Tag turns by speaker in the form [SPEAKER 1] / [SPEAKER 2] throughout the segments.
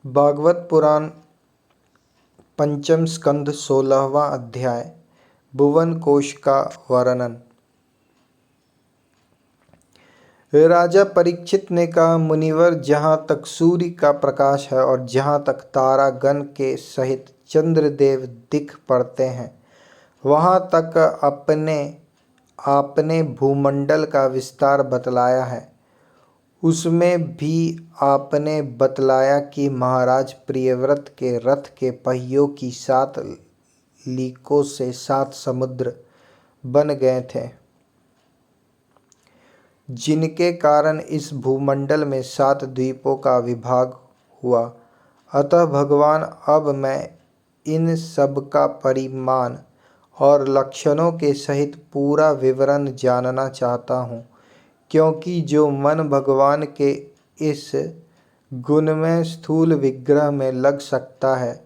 [SPEAKER 1] भागवत पुराण पंचम स्कंद 16वां अध्याय भुवन कोश का वर्णन। राजा परीक्षित ने कहा, मुनिवर, जहाँ तक सूर्य का प्रकाश है और जहाँ तक तारागण के सहित चंद्रदेव दिख पड़ते हैं, वहाँ तक आपने भूमंडल का विस्तार बतलाया है। उसमें भी आपने बतलाया कि महाराज प्रियव्रत के रथ के पहियों की 7 लीकों से 7 समुद्र बन गए थे, जिनके कारण इस भूमंडल में 7 द्वीपों का विभाग हुआ। अतः भगवान, अब मैं इन सब का परिमाण और लक्षणों के सहित पूरा विवरण जानना चाहता हूँ, क्योंकि जो मन भगवान के इस गुणमय स्थूल विग्रह में लग सकता है,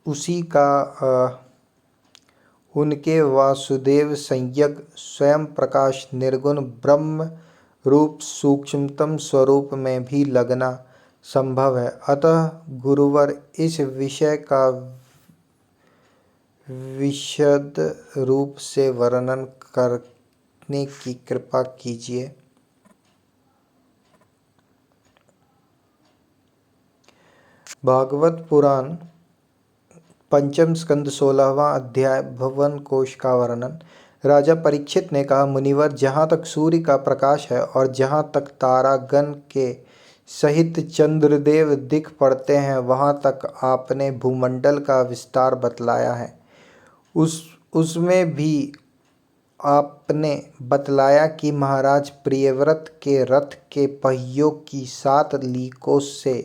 [SPEAKER 1] उसी का उनके वासुदेव संज्ञक स्वयं प्रकाश निर्गुण ब्रह्म रूप सूक्ष्मतम स्वरूप में भी लगना संभव है। अतः गुरुवर, इस विषय का विशद रूप से वर्णन करने की कृपा कीजिए। भागवत पुराण पंचम स्कंद 16वां अध्याय भुवन कोश का वर्णन। राजा परीक्षित ने कहा, मुनिवर, जहाँ तक सूर्य का प्रकाश है और जहाँ तक तारागण के सहित चंद्रदेव दिख पड़ते हैं, वहाँ तक आपने भूमंडल का विस्तार बतलाया है। उसमें भी आपने बतलाया कि महाराज प्रियव्रत के रथ के पहियों की 7 लीकों से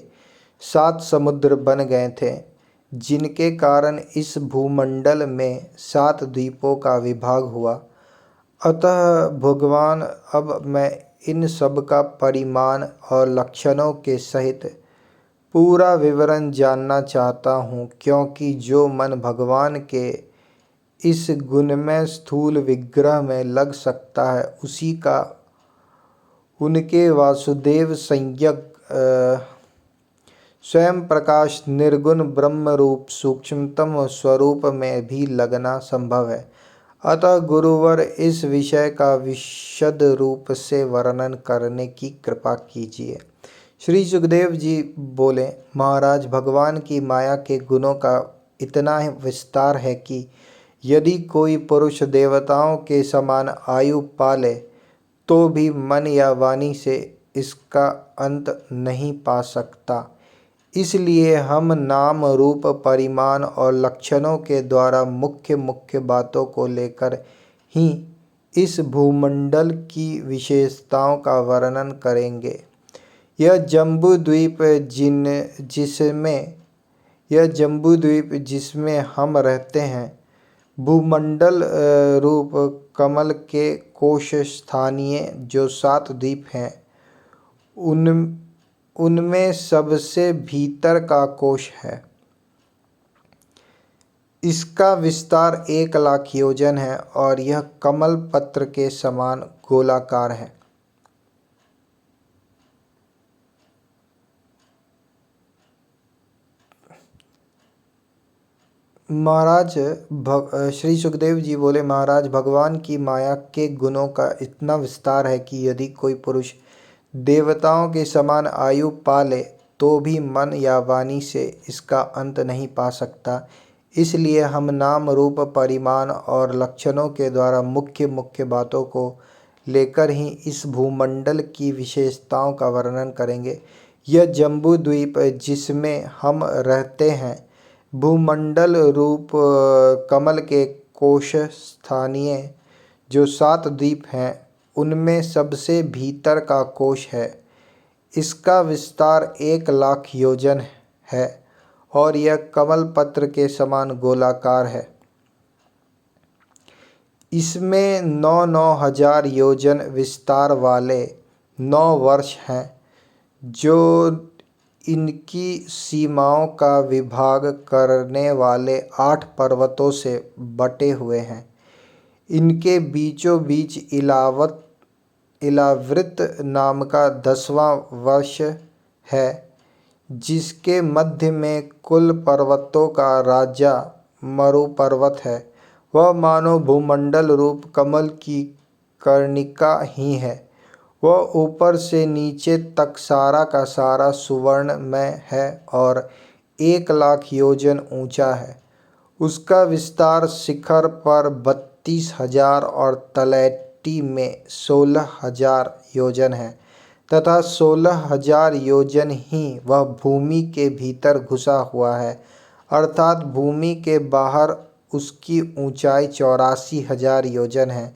[SPEAKER 1] 7 समुद्र बन गए थे, जिनके कारण इस भूमंडल में 7 द्वीपों का विभाग हुआ। अतः भगवान, अब मैं इन सब का परिमाण और लक्षणों के सहित पूरा विवरण जानना चाहता हूँ, क्योंकि जो मन भगवान के इस गुणमय स्थूल विग्रह में लग सकता है, उसी का उनके वासुदेव संज्ञक स्वयं प्रकाश निर्गुण ब्रह्म रूप सूक्ष्मतम स्वरूप में भी लगना संभव है। अतः गुरुवर, इस विषय का विशद रूप से वर्णन करने की कृपा कीजिए। श्री सुखदेव जी बोले, महाराज, भगवान की माया के गुणों का इतना विस्तार है कि यदि कोई पुरुष देवताओं के समान आयु पाले तो भी मन या वाणी से इसका अंत नहीं पा सकता। इसलिए हम नाम रूप परिमाण और लक्षणों के द्वारा मुख्य मुख्य बातों को लेकर ही इस भूमंडल की विशेषताओं का वर्णन करेंगे। यह जम्बू द्वीप जिसमें हम रहते हैं, भूमंडल रूप कमल के कोश स्थानीय जो 7 द्वीप हैं, उनमें सबसे भीतर का कोश है। इसका विस्तार 1 लाख योजन है और यह कमल पत्र के समान गोलाकार है। महाराज श्री सुखदेव जी बोले, महाराज, भगवान की माया के गुणों का इतना विस्तार है कि यदि कोई पुरुष देवताओं के समान आयु पाले तो भी मन या वाणी से इसका अंत नहीं पा सकता। इसलिए हम नाम रूप परिमाण और लक्षणों के द्वारा मुख्य मुख्य बातों को लेकर ही इस भूमंडल की विशेषताओं का वर्णन करेंगे। यह जम्बू द्वीप जिसमें हम रहते हैं, भूमंडल रूप कमल के कोश स्थानीय जो 7 द्वीप हैं, उनमें सबसे भीतर का कोश है। इसका विस्तार 1 लाख योजन है और यह कमल पत्र के समान गोलाकार है। इसमें 9-9 हजार योजन विस्तार वाले 9 वर्ष हैं, जो इनकी सीमाओं का विभाग करने वाले 8 पर्वतों से बटे हुए हैं। इनके बीचों बीच इलावृत नाम का 10वां वर्ष है, जिसके मध्य में कुल पर्वतों का राजा मरु पर्वत है। वह मानो भूमंडल रूप कमल की कर्णिका ही है। वह ऊपर से नीचे तक सारा का सारा सुवर्णमय है और 1,00,000 योजन ऊंचा है। उसका विस्तार शिखर पर 32,000 और तलैटी में 16,000 योजन है तथा 16,000 योजन ही वह भूमि के भीतर घुसा हुआ है, अर्थात भूमि के बाहर उसकी ऊंचाई 84,000 योजन है।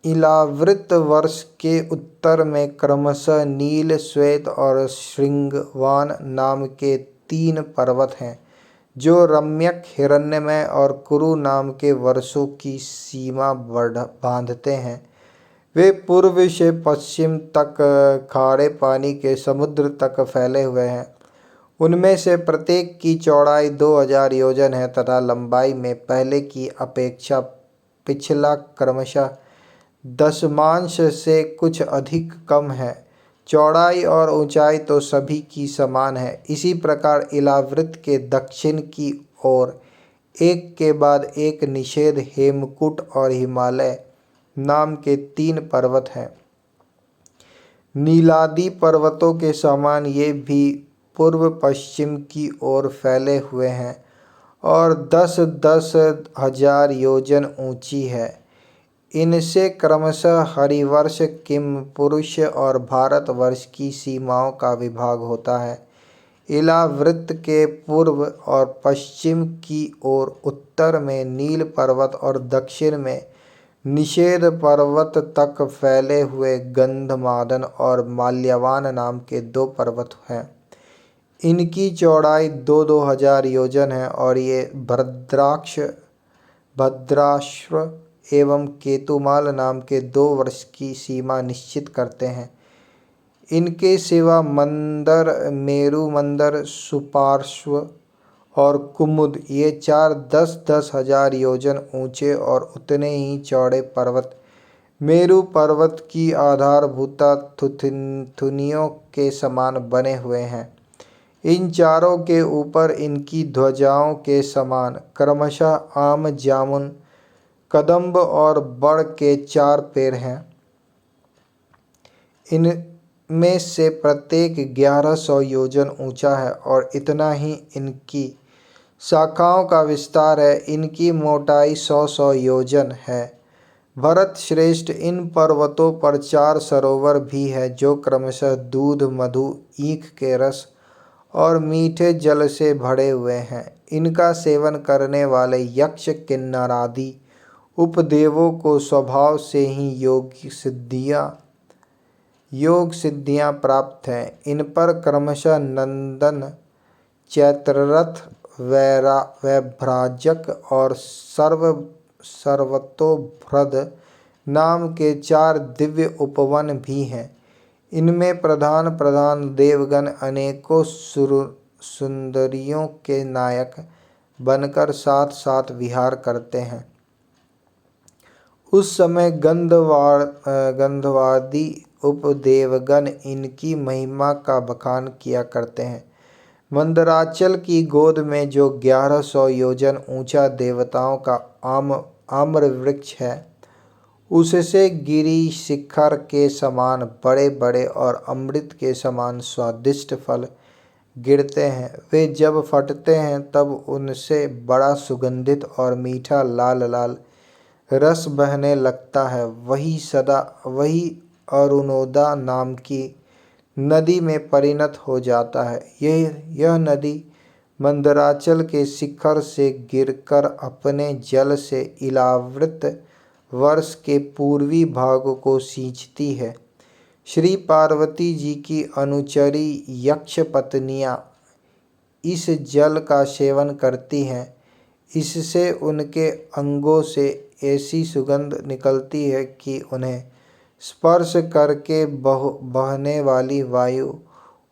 [SPEAKER 1] इलावृत वर्ष के उत्तर में क्रमशः नील, श्वेत और श्रृंगवान नाम के 3 पर्वत हैं, जो रम्यक, हिरण्यमय और कुरु नाम के वर्षों की सीमा बांधते हैं। वे पूर्व से पश्चिम तक खारे पानी के समुद्र तक फैले हुए हैं। उनमें से प्रत्येक की चौड़ाई 2,000 योजन है तथा लंबाई में पहले की अपेक्षा पिछला क्रमशः दशमांश से कुछ अधिक कम है। चौड़ाई और ऊंचाई तो सभी की समान है। इसी प्रकार इलावृत के दक्षिण की ओर एक के बाद एक निषेध, हेमकूट और हिमालय नाम के 3 पर्वत हैं। नीलादि पर्वतों के समान ये भी पूर्व पश्चिम की ओर फैले हुए हैं और 10-10 हजार योजन ऊंची है। इनसे क्रमशः हरिवर्ष, किमपुरुष और भारतवर्ष की सीमाओं का विभाग होता है। इलावृत के पूर्व और पश्चिम की ओर उत्तर में नील पर्वत और दक्षिण में निषेध पर्वत तक फैले हुए गंधमादन और माल्यवान नाम के 2 पर्वत हैं। इनकी चौड़ाई 2-2 हजार योजन है और ये भद्राश्व एवं केतुमाल नाम के 2 वर्ष की सीमा निश्चित करते हैं। इनके सिवा मंदर, मेरु मंदर, सुपार्श्व और कुमुद, ये 4 10-10 हजार योजन ऊंचे और उतने ही चौड़े पर्वत मेरु पर्वत की आधारभूता थुनियों के समान बने हुए हैं। इन चारों के ऊपर इनकी ध्वजाओं के समान क्रमशः आम, जामुन, कदम्ब और बड़ के 4 पेड़ हैं। इनमें से प्रत्येक 1100 योजन ऊंचा है और इतना ही इनकी शाखाओं का विस्तार है। इनकी मोटाई 100-100 योजन है। भरत श्रेष्ठ, इन पर्वतों पर 4 सरोवर भी है, जो क्रमशः दूध, मधु, ईख के रस और मीठे जल से भरे हुए हैं। इनका सेवन करने वाले यक्ष, किन्नरादि उपदेवों को स्वभाव से ही योग सिद्धियां प्राप्त हैं। इन पर क्रमशः नंदन, चैत्ररथ, वैभ्राजक और सर्वतोभ्रद नाम के 4 दिव्य उपवन भी हैं। इनमें प्रधान प्रधान देवगण अनेकों सुंदरियों के नायक बनकर साथ साथ विहार करते हैं। उस समय गंधवादी उपदेवगण इनकी महिमा का बखान किया करते हैं। मंदराचल की गोद में जो 1100 योजन ऊंचा देवताओं का आम्र वृक्ष है, उससे गिरी शिखर के समान बड़े बड़े और अमृत के समान स्वादिष्ट फल गिरते हैं। वे जब फटते हैं तब उनसे बड़ा सुगंधित और मीठा लाल लाल रस बहने लगता है। वही अरुणोदा नाम की नदी में परिणत हो जाता है। यह नदी मंदराचल के शिखर से गिरकर अपने जल से इलावृत वर्ष के पूर्वी भाग को सींचती है। श्री पार्वती जी की अनुचरी यक्ष पत्नियां इस जल का सेवन करती हैं। इससे उनके अंगों से ऐसी सुगंध निकलती है कि उन्हें स्पर्श करके बहने वाली वायु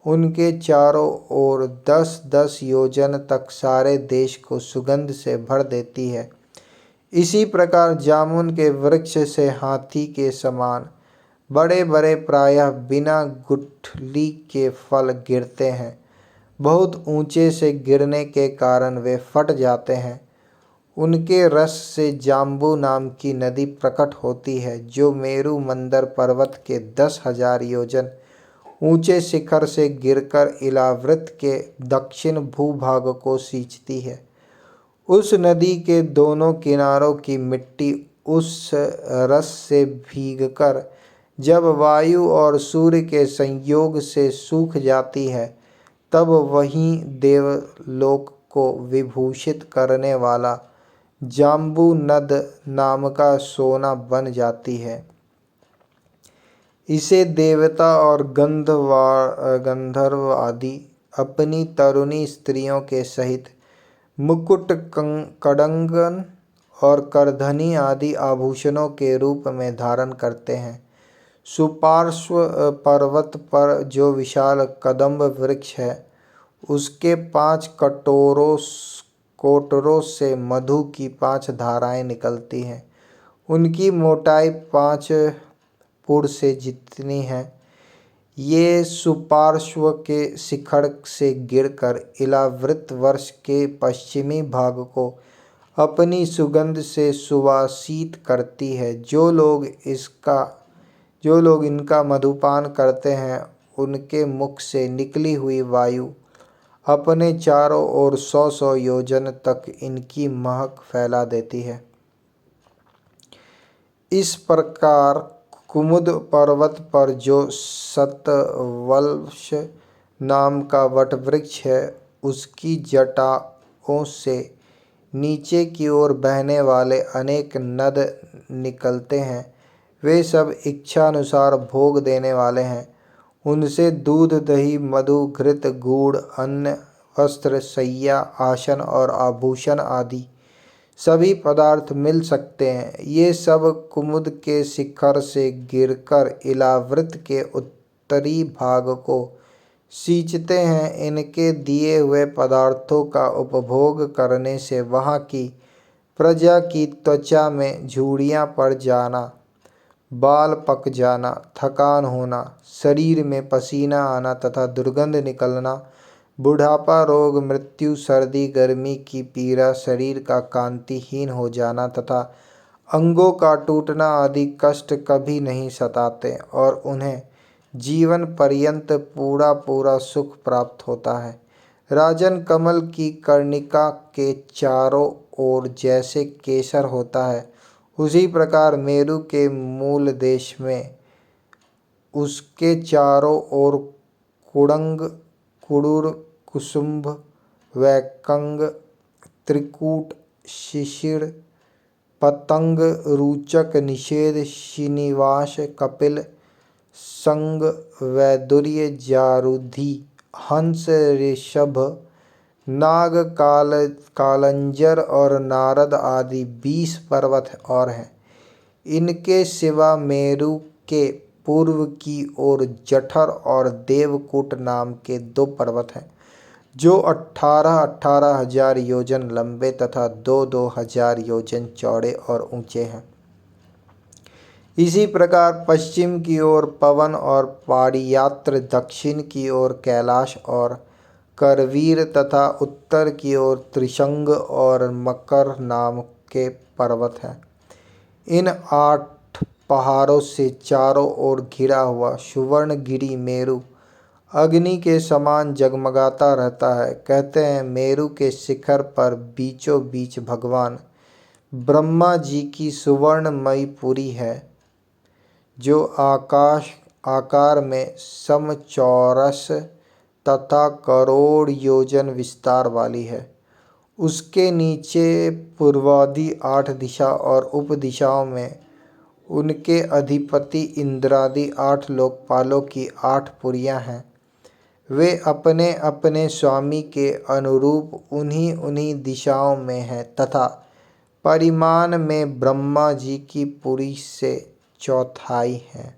[SPEAKER 1] उनके चारों ओर 10-10 योजन तक सारे देश को सुगंध से भर देती है। इसी प्रकार जामुन के वृक्ष से हाथी के समान बड़े बड़े प्रायः बिना गुठली के फल गिरते हैं। बहुत ऊंचे से गिरने के कारण वे फट जाते हैं। उनके रस से जाम्बू नाम की नदी प्रकट होती है, जो मेरु मंदर पर्वत के 10,000 योजन ऊंचे शिखर से गिरकर इलावृत के दक्षिण भूभाग को सींचती है। उस नदी के दोनों किनारों की मिट्टी उस रस से भीगकर जब वायु और सूर्य के संयोग से सूख जाती है, तब वहीं देवलोक को विभूषित करने वाला जाम्बू नद नाम का सोना बन जाती है। इसे देवता और गंधर्व आदि अपनी तरुणी स्त्रियों के सहित मुकुट, कड़ंगन और करधनी आदि आभूषणों के रूप में धारण करते हैं। सुपार्श्व पर्वत पर जो विशाल कदम्ब वृक्ष है, उसके 5 कोटरों से मधु की 5 धाराएं निकलती हैं। उनकी मोटाई 5 पुर से जितनी है। ये सुपार्श्व के शिखर से गिरकर इलावृत वर्ष के पश्चिमी भाग को अपनी सुगंध से सुवासित करती है। जो लोग इनका मधुपान करते हैं, उनके मुख से निकली हुई वायु अपने चारों ओर 100-100 योजन तक इनकी महक फैला देती है। इस प्रकार कुमुद पर्वत पर जो शतवल्श नाम का वटवृक्ष है, उसकी जटाओं से नीचे की ओर बहने वाले अनेक नद निकलते हैं। वे सब इच्छानुसार भोग देने वाले हैं। उनसे दूध, दही, मधु, घृत, गुड़, अन्न, वस्त्र, शैया, आसन और आभूषण आदि सभी पदार्थ मिल सकते हैं। ये सब कुमुद के शिखर से गिरकर इलावृत के उत्तरी भाग को सींचते हैं। इनके दिए हुए पदार्थों का उपभोग करने से वहाँ की प्रजा की त्वचा में झुर्रियाँ पड़ जाना, बाल पक जाना, थकान होना, शरीर में पसीना आना तथा दुर्गंध निकलना, बुढ़ापा, रोग, मृत्यु, सर्दी, गर्मी की पीड़ा, शरीर का कांतिहीन हो जाना तथा अंगों का टूटना आदि कष्ट कभी नहीं सताते और उन्हें जीवन पर्यंत पूरा सुख प्राप्त होता है। राजन, कमल की कर्णिका के चारों ओर जैसे केसर होता है, उसी प्रकार मेरु के मूल देश में उसके चारों ओर कुड़ंग, कुडुर, कुसुम्भ, वैकंग, त्रिकूट, शिशिर, पतंग, रूचक, निषेध, श्रीनिवास, कपिल, संग, वैदुर्य, जारुधि, हंस, ऋषभ, नाग, कालंजर और नारद आदि 20 पर्वत और हैं। इनके सिवा मेरु के पूर्व की ओर जठर और देवकूट नाम के 2 पर्वत हैं, जो 18,000 हजार योजन लंबे तथा 2,000 हजार योजन चौड़े और ऊंचे हैं। इसी प्रकार पश्चिम की ओर पवन और पाड़ियात्र, दक्षिण की ओर कैलाश और करवीर तथा उत्तर की ओर त्रिशंग और मकर नाम के पर्वत हैं। इन 8 पहाड़ों से चारों ओर घिरा हुआ सुवर्णगिरि मेरु अग्नि के समान जगमगाता रहता है। कहते हैं, मेरु के शिखर पर बीचों बीच भगवान ब्रह्मा जी की सुवर्णमयी पुरी है, जो आकार में समचौरस तथा करोड़ योजन विस्तार वाली है। उसके नीचे पूर्वादि 8 दिशा और उपदिशाओं में उनके अधिपति इंद्रादि 8 लोकपालों की 8 पुरियां हैं। वे अपने अपने स्वामी के अनुरूप उन्हीं दिशाओं में हैं तथा परिमाण में ब्रह्मा जी की पुरी से चौथाई हैं।